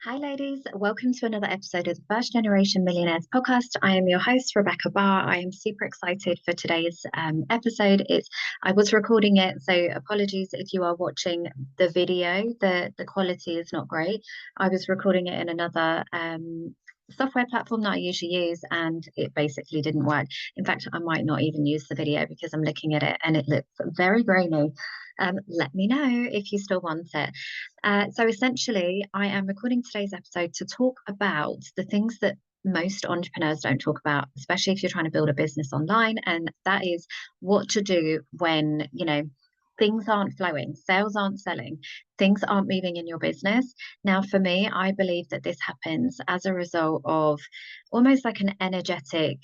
Hi, ladies. Welcome to another episode of the First Generation Millionaires podcast. I am your host, Rebecca Barr. I am super excited for today's episode. I was recording it, so apologies if you are watching the video. The quality is not great. I was recording it in another software platform that I usually use, and it basically didn't work. In fact, I might not even use the video because I'm looking at it and it looks very grainy. Let me know if you still want it. So essentially, I am recording today's episode to talk about the things that most entrepreneurs don't talk about, especially if you're trying to build a business online. And that is what to do when, things aren't flowing, sales aren't selling, things aren't moving in your business. Now, for me, I believe that this happens as a result of almost like an energetic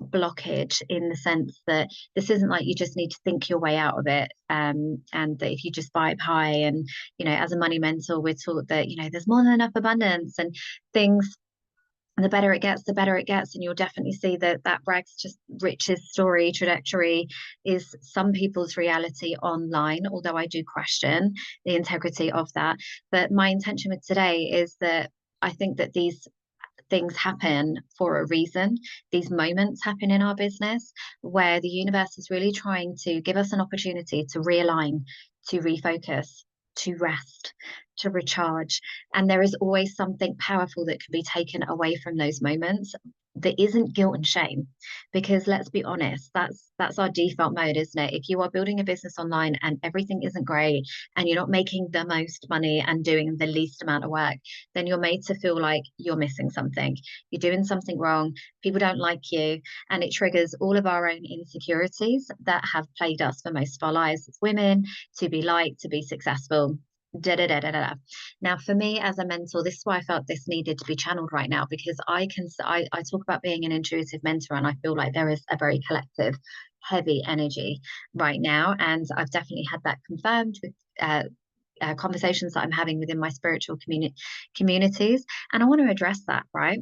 blockage, in the sense that this isn't like you just need to think your way out of it, and that if you just vibe high, and as a money mentor, we're taught that there's more than enough abundance and things, the better it gets, the better it gets. And you'll definitely see that rags to riches story trajectory is some people's reality online, although I do question the integrity of that. But my intention with today is that I think that these things happen for a reason. These moments happen in our business where the universe is really trying to give us an opportunity to realign, to refocus, to rest, to recharge. And there is always something powerful that can be taken away from those moments that isn't guilt and shame. Because let's be honest, that's our default mode, isn't it? If you are building a business online and everything isn't great and you're not making the most money and doing the least amount of work, then you're made to feel like you're missing something. You're doing something wrong. People don't like you. And it triggers all of our own insecurities that have plagued us for most of our lives as women, to be liked, to be successful. Da, da, da, da, da. Now, for me as a mentor, this is why I felt this needed to be channeled right now, because I talk about being an intuitive mentor, and I feel like there is a very collective, heavy energy right now. And I've definitely had that confirmed with conversations that I'm having within my spiritual communities. And I want to address that, right?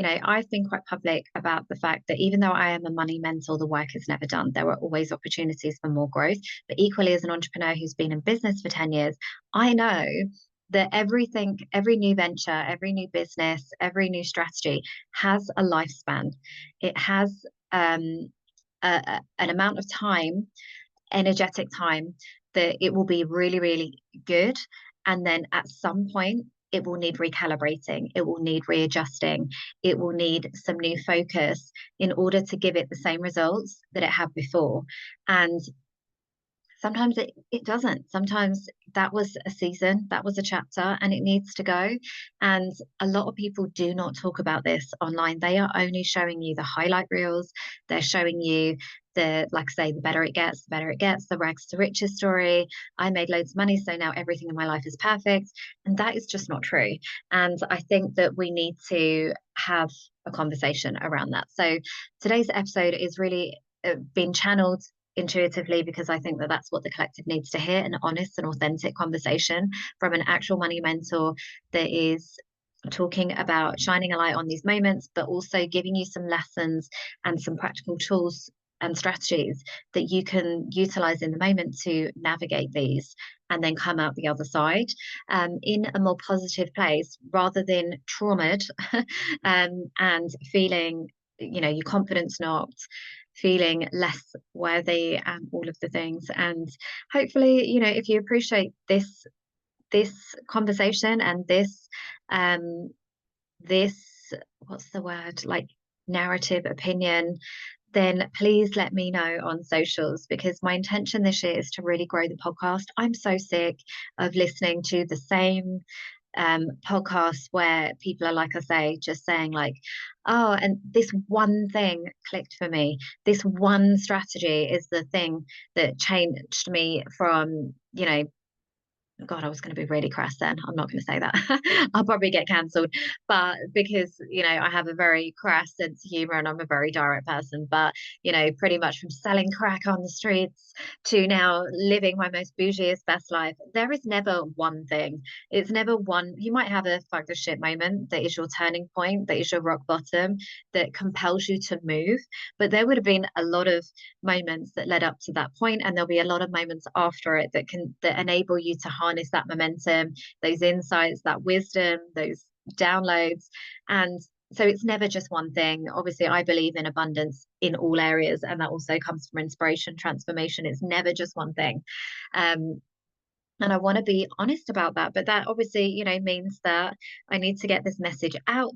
I've been quite public about the fact that even though I am a money mentor, the work is never done. There are always opportunities for more growth. But equally, as an entrepreneur who's been in business for 10 years, I know that everything, every new venture, every new business, every new strategy has a lifespan. It has an amount of time, energetic time, that it will be really, really good. And then at some point, it will need recalibrating, it will need readjusting, it will need some new focus in order to give it the same results that it had before. And sometimes it doesn't. Sometimes that was a season, that was a chapter, and it needs to go. And a lot of people do not talk about this online. They are only showing you the highlight reels. They're showing you like I say, the better it gets, the better it gets, the rags to riches story. I made loads of money, so now everything in my life is perfect. And that is just not true. And I think that we need to have a conversation around that. So today's episode is really being channeled intuitively, because I think that that's what the collective needs to hear, an honest and authentic conversation from an actual money mentor that is talking about shining a light on these moments, but also giving you some lessons and some practical tools and strategies that you can utilize in the moment to navigate these and then come out the other side in a more positive place, rather than traumatized and feeling your confidence knocked, feeling less worthy, and all of the things. And hopefully, if you appreciate this conversation and this what's the word, like, narrative opinion, then please let me know on socials, because my intention this year is to really grow the podcast. I'm so sick of listening to the same podcasts where people are, like I say, just saying like, oh, and this one thing clicked for me. This one strategy is the thing that changed me from, God, I was going to be really crass then. I'm not going to say that. I'll probably get cancelled. But because, I have a very crass sense of humor and I'm a very direct person. But, pretty much from selling crack on the streets to now living my most bougiest, best life, there is never one thing. It's never one. You might have a fuck the shit moment that is your turning point, that is your rock bottom, that compels you to move. But there would have been a lot of moments that led up to that point, and there'll be a lot of moments after it that enable you to harness harness that momentum, those insights, that wisdom, those downloads. And so it's never just one thing. Obviously, I believe in abundance in all areas, and that also comes from inspiration, transformation. It's never just one thing. Um, and I want to be honest about that. But that obviously, means that I need to get this message out.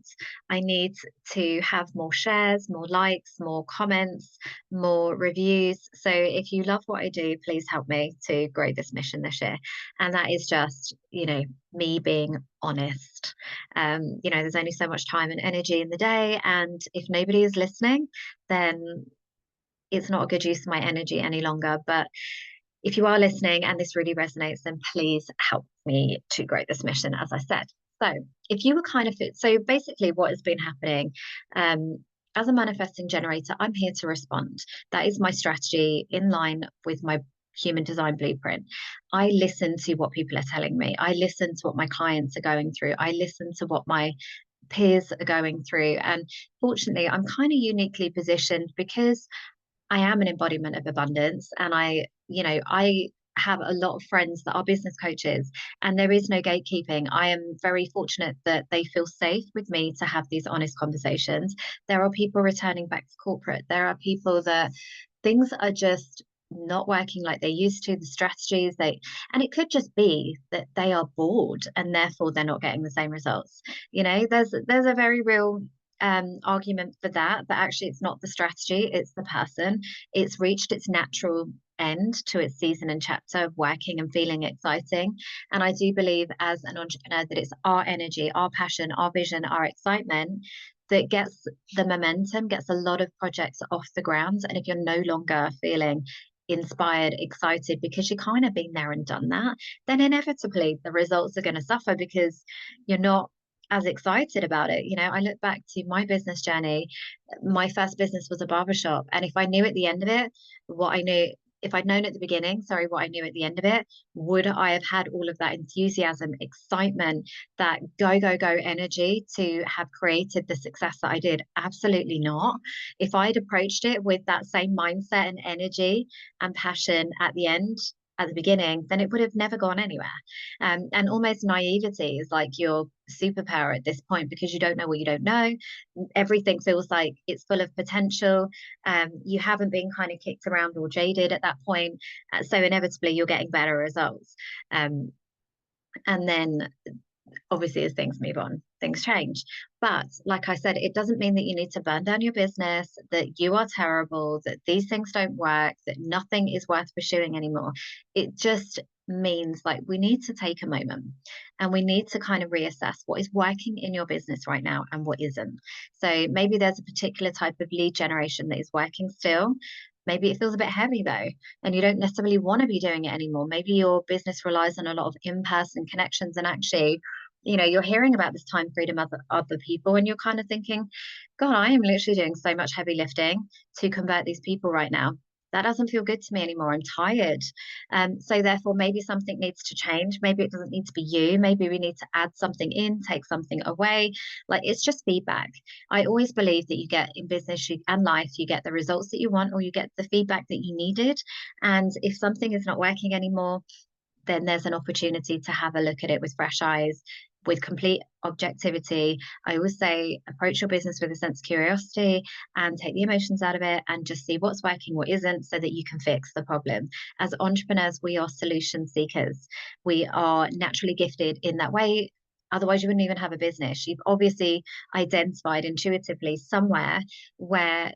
I need to have more shares, more likes, more comments, more reviews. So if you love what I do, please help me to grow this mission this year. And that is just, me being honest. There's only so much time and energy in the day. And if nobody is listening, then it's not a good use of my energy any longer. But if you are listening and this really resonates, then please help me to grow this mission, as I said. So if you were so basically what has been happening, as a manifesting generator, I'm here to respond. That is my strategy in line with my human design blueprint. I listen to what people are telling me. I listen to what my clients are going through. I listen to what my peers are going through. And fortunately, I'm kind of uniquely positioned because I am an embodiment of abundance, and I have a lot of friends that are business coaches, and there is no gatekeeping. I am very fortunate that they feel safe with me to have these honest conversations. There are people returning back to corporate. There are people that things are just not working like they used to, the strategies and it could just be that they are bored and therefore they're not getting the same results. There's a very real argument for that, but actually it's not the strategy, it's the person. It's reached its natural end to its season and chapter of working and feeling exciting. And I do believe as an entrepreneur that it's our energy, our passion, our vision, our excitement that gets the momentum, gets a lot of projects off the ground. And if you're no longer feeling inspired, excited, because you kind of been there and done that, then inevitably the results are going to suffer because you're not as excited about it. I look back to my business journey. My first business was a barbershop. And if I knew at the end of it, if I'd known at the beginning, what I knew at the end of it, would I have had all of that enthusiasm, excitement, that go, go, go energy to have created the success that I did? Absolutely not. If I'd approached it with that same mindset and energy and passion at the beginning, then it would have never gone anywhere. And almost naivety is like your superpower at this point because you don't know what you don't know. Everything feels like it's full of potential. You haven't been kind of kicked around or jaded at that point. So inevitably you're getting better results. And then obviously as things move on, things change. But like I said, it doesn't mean that you need to burn down your business, that you are terrible, that these things don't work, that nothing is worth pursuing anymore. It just means like we need to take a moment and we need to kind of reassess what is working in your business right now and what isn't. So maybe there's a particular type of lead generation that is working still. Maybe it feels a bit heavy though, and you don't necessarily want to be doing it anymore. Maybe your business relies on a lot of in-person connections, and actually, you're hearing about this time freedom of other people, and you're kind of thinking, God, I am literally doing so much heavy lifting to convert these people right now. That doesn't feel good to me anymore. I'm tired. So therefore, maybe something needs to change. Maybe it doesn't need to be you. Maybe we need to add something in, take something away. Like it's just feedback. I always believe that you get in business and life, you get the results that you want or you get the feedback that you needed. And if something is not working anymore, then there's an opportunity to have a look at it with fresh eyes, with complete objectivity. I always say approach your business with a sense of curiosity and take the emotions out of it and just see what's working, what isn't, so that you can fix the problem. As entrepreneurs, we are solution seekers. We are naturally gifted in that way. Otherwise, you wouldn't even have a business. You've obviously identified intuitively somewhere where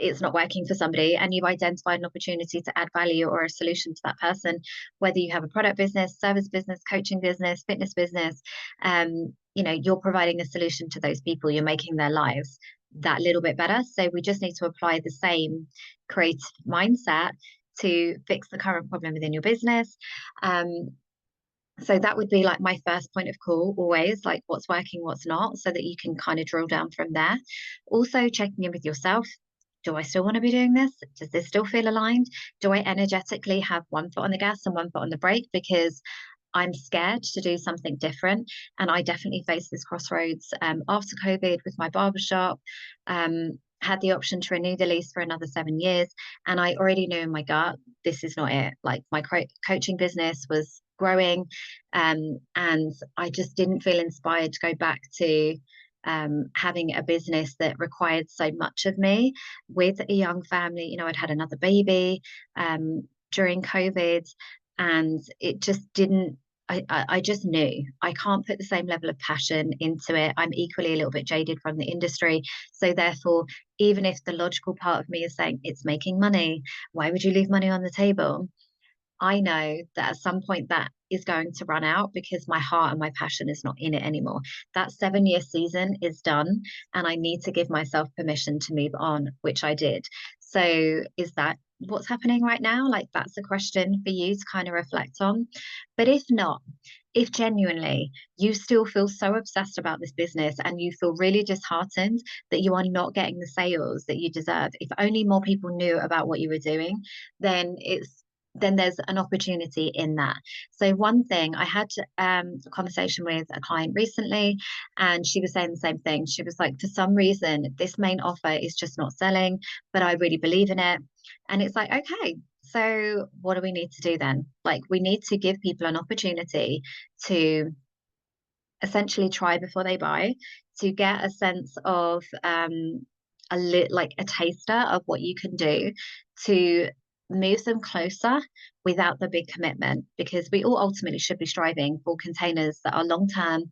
it's not working for somebody and you've identified an opportunity to add value or a solution to that person, whether you have a product business, service business, coaching business, fitness business. You're providing a solution to those people. You're making their lives that little bit better. So we just need to apply the same creative mindset to fix the current problem within your business. So that would be like my first point of call, always like what's working, what's not, so that you can kind of drill down from there. Also checking in with yourself. Do I still want to be doing this? Does this still feel aligned? Do I energetically have one foot on the gas and one foot on the brake because I'm scared to do something different? And I definitely faced this crossroads after COVID with my barbershop. Had the option to renew the lease for another 7 years. And I already knew in my gut, this is not it. Like my coaching business was growing. And I just didn't feel inspired to go back to having a business that required so much of me with a young family. You know, I'd had another baby during COVID, and it just didn't. I just knew I can't put the same level of passion into it. I'm equally a little bit jaded from the industry. So therefore, even if the logical part of me is saying it's making money, why would you leave money on the table? I know that at some point that is going to run out because my heart and my passion is not in it anymore. That 7 year season is done, and I need to give myself permission to move on, which I did. So, is that what's happening right now? Like, that's a question for you to kind of reflect on. But if not, if genuinely you still feel so obsessed about this business and you feel really disheartened that you are not getting the sales that you deserve, if only more people knew about what you were doing, then there's an opportunity in that. So one thing I had a conversation with a client recently, and she was saying the same thing. She was like, for some reason, this main offer is just not selling, but I really believe in it. And it's like, okay, so what do we need to do then? Like, we need to give people an opportunity to essentially try before they buy, to get a sense of like a taster of what you can do to move them closer without the big commitment, because we all ultimately should be striving for containers that are long term,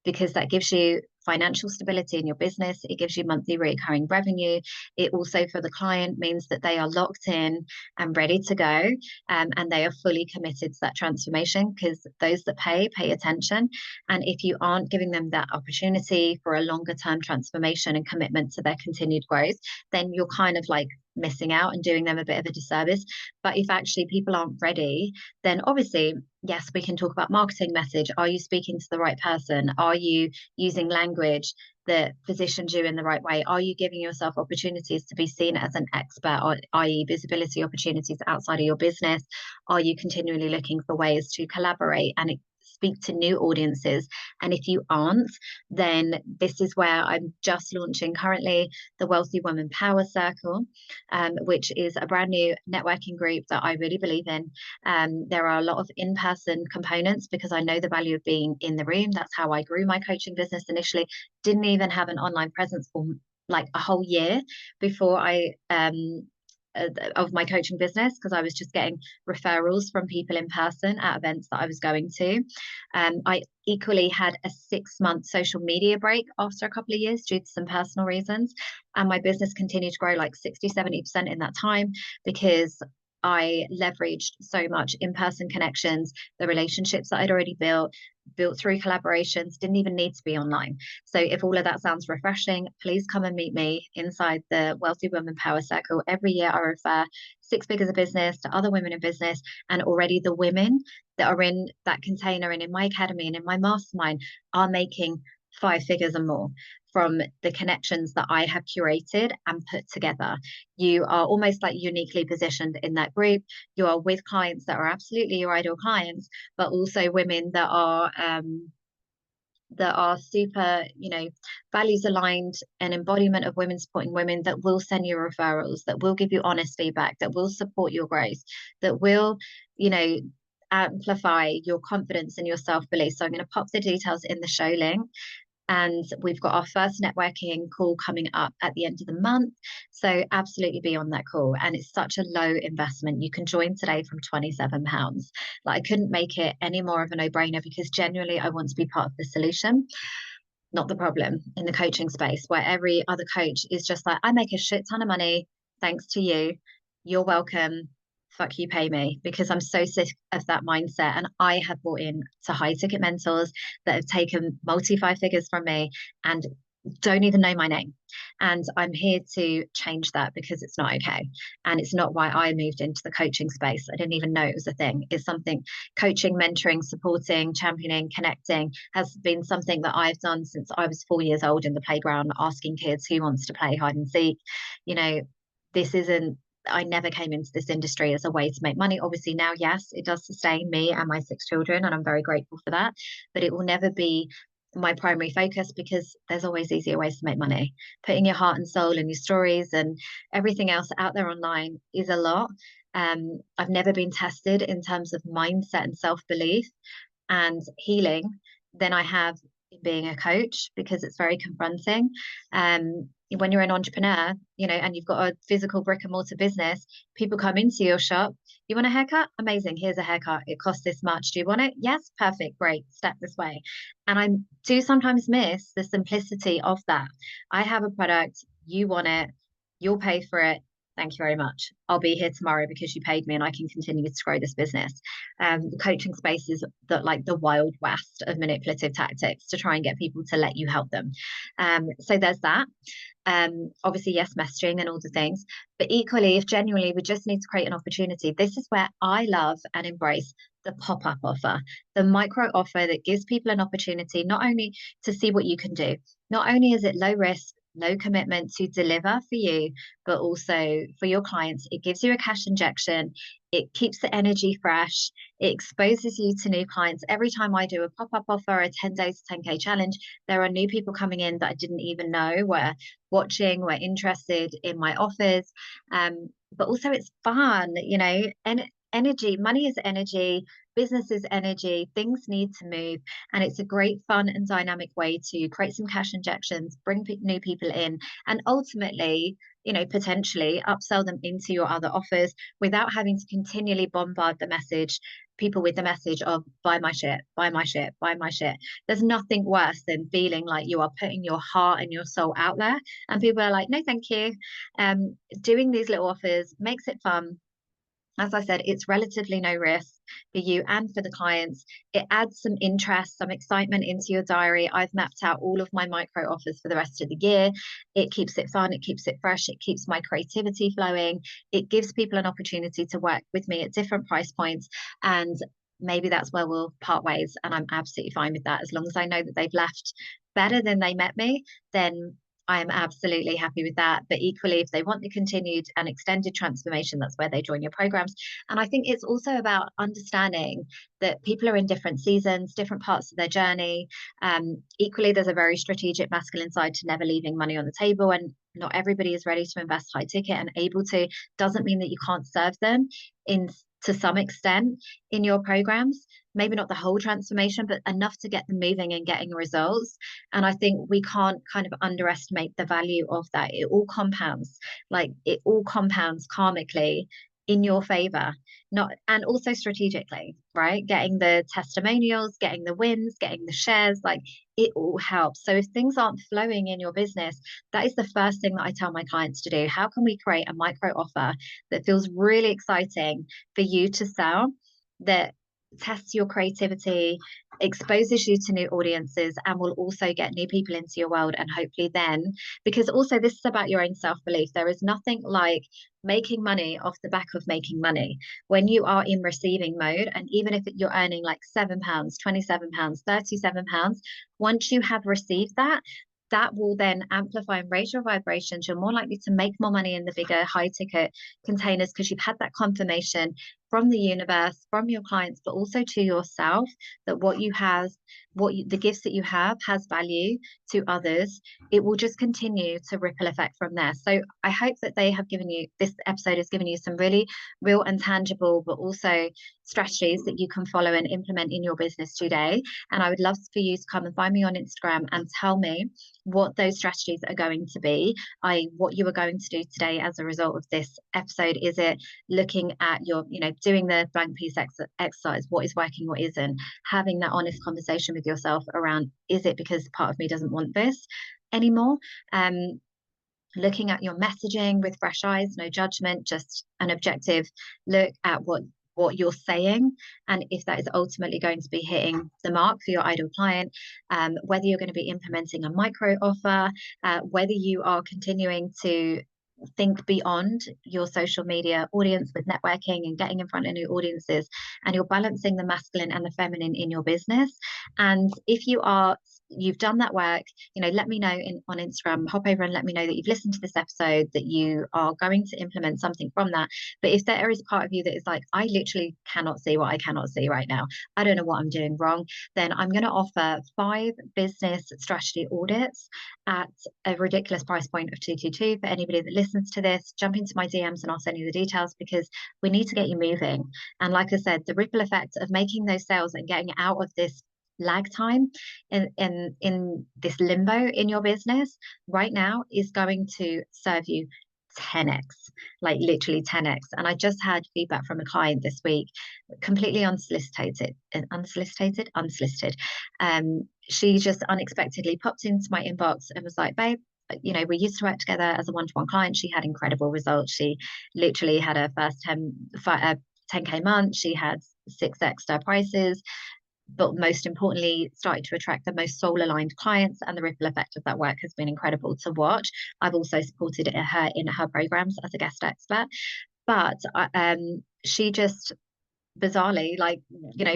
because that gives you financial stability in your business. It gives you monthly recurring revenue. It also, for the client, means that they are locked in and ready to go, and they are fully committed to that transformation, because those that pay attention. And if you aren't giving them that opportunity for a longer term transformation and commitment to their continued growth, then you're kind of like missing out and doing them a bit of a disservice. But if actually people aren't ready, then obviously, yes, we can talk about marketing message. Are you speaking to the right person? Are you using language that positions you in the right way? Are you giving yourself opportunities to be seen as an expert, or i.e. visibility opportunities outside of your business? Are you continually looking for ways to collaborate and speak to new audiences? And if you aren't, then this is where I'm just launching currently the Wealthy Woman Power Circle, which is a brand new networking group that I really believe in. There are a lot of in-person components because I know the value of being in the room. That's how I grew my coaching business initially. Didn't even have an online presence for like a whole year before I of my coaching business, because I was just getting referrals from people in person at events that I was going to. I equally had a 6 month social media break after a couple of years due to some personal reasons. And my business continued to grow like 60, 70% in that time, because I leveraged so much in-person connections, the relationships that I'd already built through collaborations, didn't even need to be online. So if all of that sounds refreshing, please come and meet me inside the Wealthy Women Power Circle. Every year I refer six figures of business to other women in business, and already the women that are in that container and in my academy and in my mastermind are making 5 figures and more from the connections that I have curated and put together. You are almost like uniquely positioned in that group. You are with clients that are absolutely your ideal clients, but also women that are super, values aligned, and embodiment of women supporting women, that will send you referrals, that will give you honest feedback, that will support your growth, that will, amplify your confidence and your self-belief. So I'm going to pop the details in the show link. And we've got our first networking call coming up at the end of the month. So absolutely be on that call. And it's such a low investment. You can join today from £27. Like, I couldn't make it any more of a no-brainer, because genuinely I want to be part of the solution, not the problem, in the coaching space, where every other coach is just like, I make a shit ton of money thanks to you. You're welcome. Fuck you, pay me. Because I'm so sick of that mindset. And I have bought in to high ticket mentors that have taken multi 5 figures from me and don't even know my name. And I'm here to change that, because it's not okay. And it's not why I moved into the coaching space. I didn't even know it was a thing. It's something, coaching, mentoring, supporting, championing, connecting, has been something that I've done since I was 4 years old in the playground, asking kids who wants to play hide and seek. This isn't, I never came into this industry as a way to make money. Obviously now, yes, it does sustain me and my 6 children, and I'm very grateful for that. But it will never be my primary focus, because there's always easier ways to make money. Putting your heart and soul and your stories and everything else out there online is a lot. I've never been tested in terms of mindset and self-belief and healing than I have in being a coach, because it's very confronting. When you're an entrepreneur, and you've got a physical brick and mortar business, people come into your shop. You want a haircut? Amazing. Here's a haircut. It costs this much. Do you want it? Yes. Perfect. Great. Step this way. And I do sometimes miss the simplicity of that. I have a product. You want it. You'll pay for it. Thank you very much. I'll be here tomorrow because you paid me and I can continue to grow this business. The coaching space is like the wild west of manipulative tactics to try and get people to let you help them. So there's that. Obviously, yes, messaging and all the things, but equally, if genuinely we just need to create an opportunity, this is where I love and embrace the pop-up offer, the micro offer that gives people an opportunity not only to see what you can do, not only is it low risk, low commitment to deliver for you, but also for your clients. It gives you a cash injection. It keeps the energy fresh. It exposes you to new clients. Every time I do a pop-up offer, a 10 days to 10K challenge, there are new people coming in that I didn't even know were watching, were interested in my offers. But also it's fun, and energy, money is energy, business is energy, things need to move. And it's a great, fun, and dynamic way to create some cash injections, bring new people in, and ultimately, potentially upsell them into your other offers without having to continually bombard people with the message of buy my shit, buy my shit, buy my shit. There's nothing worse than feeling like you are putting your heart and your soul out there and people are like, no, thank you. Doing these little offers makes it fun. As I said, it's relatively no risk for you and for the clients. It adds some interest, some excitement into your diary. I've mapped out all of my micro offers for the rest of the year. It keeps it fun, it keeps it fresh, it keeps my creativity flowing. It gives people an opportunity to work with me at different price points. And maybe that's where we'll part ways. And I'm absolutely fine with that. As long as I know that they've left better than they met me, then I am absolutely happy with that. But equally, if they want the continued and extended transformation, that's where they join your programs. And I think it's also about understanding that people are in different seasons, different parts of their journey. Equally, there's a very strategic masculine side to never leaving money on the table. And not everybody is ready to invest high ticket and able to. Doesn't mean that you can't serve them to some extent in your programs. Maybe not the whole transformation, but enough to get them moving and getting results. And I think we can't kind of underestimate the value of that. It all compounds, karmically in your favor, and also strategically, right? Getting the testimonials, getting the wins, getting the shares, like it all helps. So if things aren't flowing in your business, that is the first thing that I tell my clients to do. How can we create a micro offer that feels really exciting for you to sell, that tests your creativity, exposes you to new audiences, and will also get new people into your world? And hopefully then, because also this is about your own self-belief, there is nothing like making money off the back of making money when you are in receiving mode. And even if you're earning like £7, £27, £37, once you have received that, that will then amplify and raise your vibrations. You're more likely to make more money in the bigger high ticket containers because you've had that confirmation from the universe, from your clients, but also to yourself, that what you have, the gifts that you have has value to others. It will just continue to ripple effect from there. So I hope that this episode has given you some really real and tangible, but also strategies that you can follow and implement in your business today. And I would love for you to come and find me on Instagram and tell me what those strategies are going to be, what you are going to do today as a result of this episode. Is it looking at your, doing the blank piece exercise, what is working, what isn't, having that honest conversation with yourself around, is it because part of me doesn't want this anymore? Looking at your messaging with fresh eyes, no judgment, just an objective look at what you're saying, and if that is ultimately going to be hitting the mark for your ideal client, whether you're going to be implementing a micro offer, whether you are continuing to think beyond your social media audience with networking and getting in front of new audiences, and you're balancing the masculine and the feminine in your business. And if you are you've done that work, let me know on Instagram, hop over and let me know that you've listened to this episode, that you are going to implement something from that. But if there is part of you that is like, I literally cannot see what I cannot see right now, I don't know what I'm doing wrong, then I'm going to offer 5 business strategy audits at a ridiculous price point of 222 for anybody that listens to this. Jump into my DMs and I'll send you the details, because we need to get you moving. And like I said, the ripple effect of making those sales and getting out of this lag time in this limbo in your business right now is going to serve you 10x, like literally 10x. And I just had feedback from a client this week, completely unsolicited. She just unexpectedly popped into my inbox and was like, babe, we used to work together as a one-to-one client. She had incredible results. She literally had her first 10K month. She had 6x their prices, but most importantly, started to attract the most soul aligned clients, and the ripple effect of that work has been incredible to watch. I've also supported her in her programs as a guest expert, but she just bizarrely, like,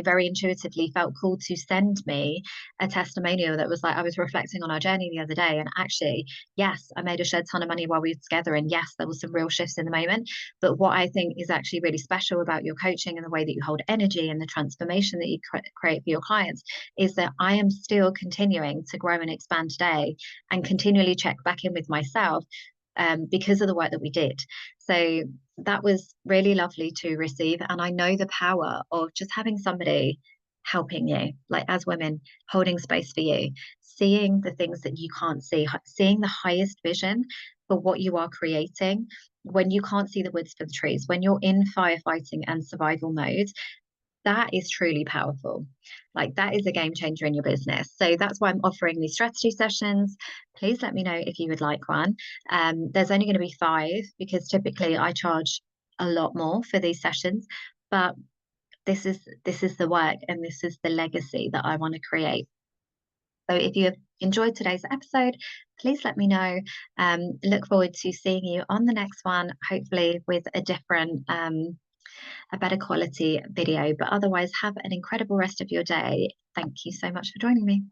very intuitively felt called to send me a testimonial that was like, I was reflecting on our journey the other day, and actually, yes, I made a shed ton of money while we were together, and yes, there was some real shifts in the moment. But what I think is actually really special about your coaching and the way that you hold energy and the transformation that you create for your clients is that I am still continuing to grow and expand today, and continually check back in with myself because of the work that we did. So that was really lovely to receive. And I know the power of just having somebody helping you, like as women, holding space for you, seeing the things that you can't see, seeing the highest vision for what you are creating when you can't see the woods for the trees, when you're in firefighting and survival mode. That is truly powerful. Like, that is a game changer in your business. So that's why I'm offering these strategy sessions. Please let me know if you would like one. There's only going to be 5, because typically I charge a lot more for these sessions, but this is the work, and this is the legacy that I want to create. So if you have enjoyed today's episode, please let me know. Look forward to seeing you on the next one, hopefully with a different a better quality video. But otherwise, have an incredible rest of your day. Thank you so much for joining me.